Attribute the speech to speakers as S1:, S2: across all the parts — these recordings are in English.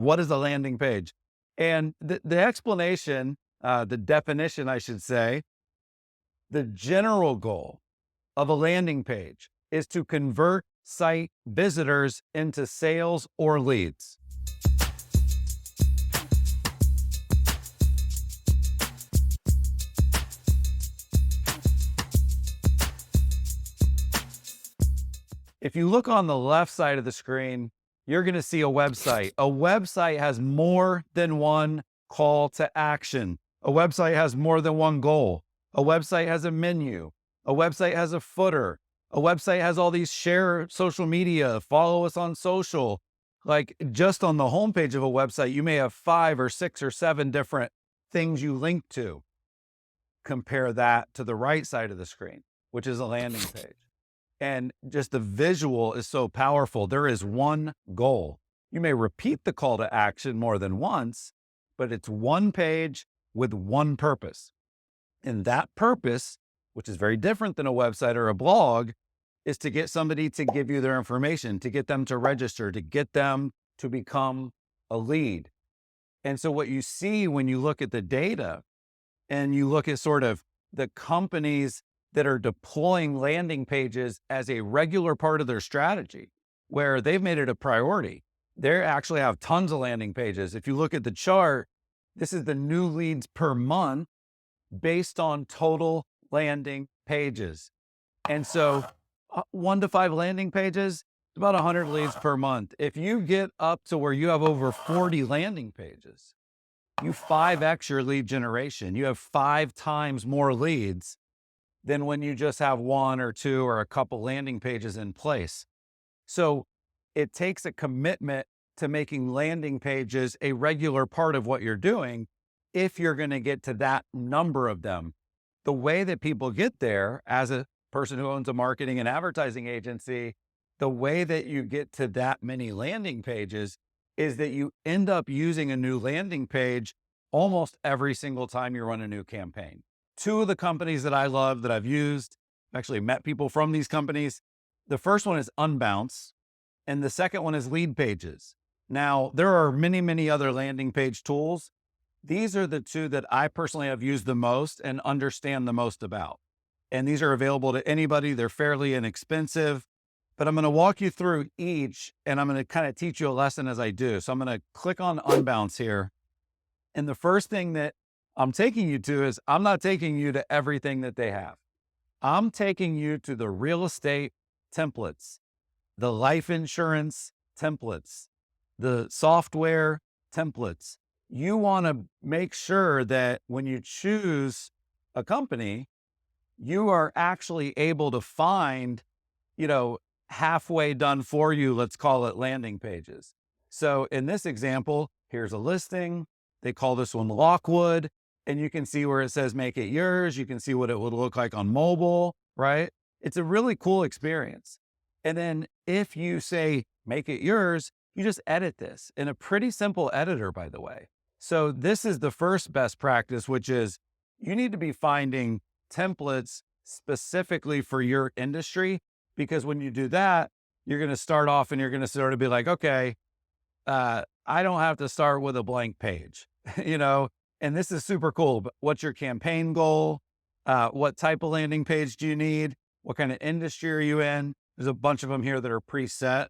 S1: What is a landing page? And the explanation, the definition, I should say, the general goal of a landing page is to convert site visitors into sales or leads. If you look on the left side of the screen, you're going to see a website. A website has more than one call to action. A website has more than one goal. A website has a menu. A website has a footer. A website has all these share social media, follow us on social. Like just on the homepage of a website, you may have 5 or 6 or 7 different things you link to. Compare that to the right side of the screen, which is a landing page. And just the visual is so powerful. There is one goal. You may repeat the call to action more than once, but it's one page with one purpose. And that purpose, which is very different than a website or a blog, is to get somebody to give you their information, to get them to register, to get them to become a lead. And so what you see when you look at the data and you look at sort of the companies that are deploying landing pages as a regular part of their strategy, where they've made it a priority. They actually have tons of landing pages. If you look at the chart, this is the new leads per month based on total landing pages. And so 1 to 5 landing pages, about 100 leads per month. If you get up to where you have over 40 landing pages, you 5x your lead generation. You have 5 times more leads than when you just have 1 or 2 or a couple landing pages in place. So it takes a commitment to making landing pages a regular part of what you're doing if you're going to get to that number of them. The way that people get there, as a person who owns a marketing and advertising agency, the way that you get to that many landing pages is that you end up using a new landing page almost every single time you run a new campaign. 2 of the companies that I love that I've used, I've actually met people from these companies. The first one is Unbounce, and the second one is Lead Pages. Now, there are many, many other landing page tools. These are the 2 that I personally have used the most and understand the most about. And these are available to anybody. They're fairly inexpensive, but I'm going to walk you through each, and I'm going to kind of teach you a lesson as I do. So I'm going to click on Unbounce here. And the first thing that I'm taking you to is, I'm not taking you to everything that they have. I'm taking you to the real estate templates, the life insurance templates, the software templates. You want to make sure that when you choose a company, you are actually able to find, halfway done for you, let's call it landing pages. So in this example, here's a listing. They call this one Lockwood. And you can see where it says, make it yours. You can see what it would look like on mobile, right? It's a really cool experience. And then if you say, make it yours, you just edit this in a pretty simple editor, by the way. So this is the first best practice, which is you need to be finding templates specifically for your industry, because when you do that, you're going to start off and you're going to sort of be like, okay, I don't have to start with a blank page, and this is super cool. But what's your campaign goal? What type of landing page do you need? What kind of industry are you in? There's a bunch of them here that are preset.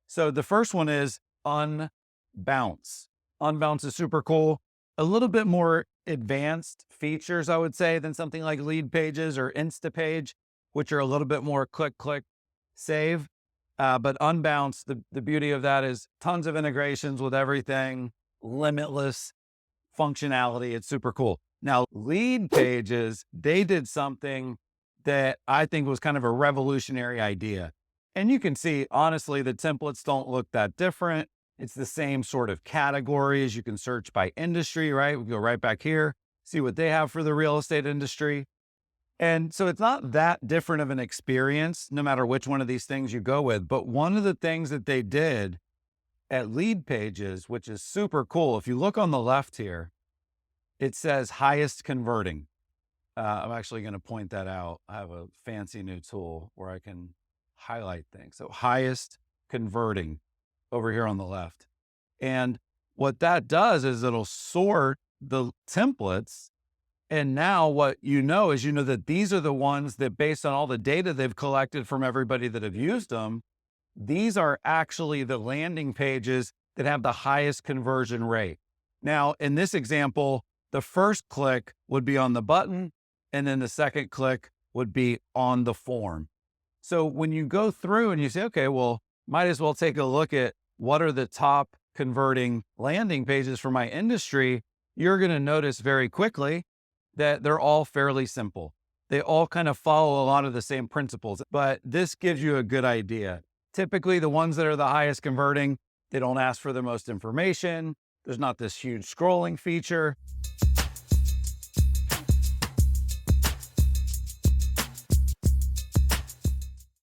S1: So the first one is Unbounce. Unbounce is super cool. A little bit more advanced features, I would say, than something like Lead Pages or Instapage, which are a little bit more click, click, save. But Unbounce, the beauty of that is tons of integrations with everything, limitless functionality. It's super cool. Now, Lead Pages, they did something that I think was kind of a revolutionary idea. And you can see, honestly, the templates don't look that different. It's the same sort of categories. You can search by industry, right? We go right back here, see what they have for the real estate industry. And so it's not that different of an experience, no matter which one of these things you go with. But one of the things that they did at Lead Pages, which is super cool. If you look on the left here, it says highest converting. I'm actually going to point that out. I have a fancy new tool where I can highlight things. So highest converting over here on the left. And What that does is it'll sort the templates. And now what you know is that these are the ones that, based on all the data they've collected from everybody that have used them, these are actually the landing pages that have the highest conversion rate. Now, in this example, the first click would be on the button, and then the second click would be on the form. So when you go through and you say, okay, well, might as well take a look at what are the top converting landing pages for my industry, you're going to notice very quickly that they're all fairly simple. They all kind of follow a lot of the same principles, but this gives you a good idea. Typically, the ones that are the highest converting, they don't ask for the most information. There's not this huge scrolling feature.